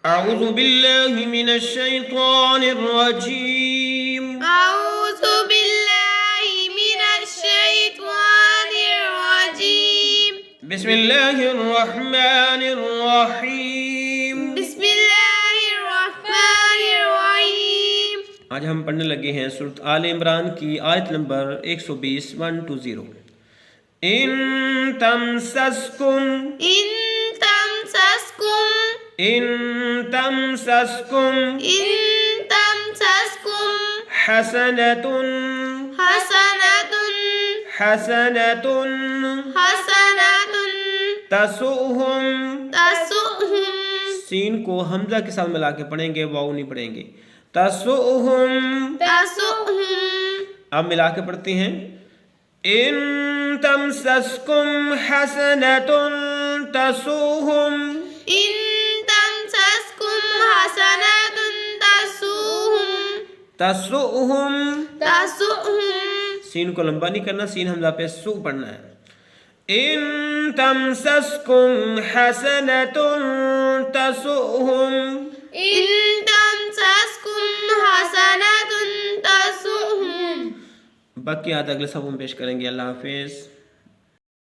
أعوذ بالله من الشيطان الرجيم. أعوذ بالله من الشيطان الرجيم. بسم الله الرحمن الرحيم. بسم الله الرحمن الرحيم. آج ہم پڑھنے لگے ہیں سورۃ آل عمران کی آیت نمبر 120 120. إن تمسسكم حسنة تسؤهم. سین کو حمزہ کے ساتھ ملا کے پڑھیں گے، واو نہیں پڑھیں گے. تسؤهم. اب ملا کے پڑھتے ہیں. إن تمسسكم حسنة تسؤهم. تسؤهم. سین کو لمبا نہیں کرنا، سین حمزہ پہ سو پڑھنا ہے. إن تمسسكم حسنة تسؤهم. باقی آیت اگلے صفحے میں پیش کریں گے. اللہ حافظ.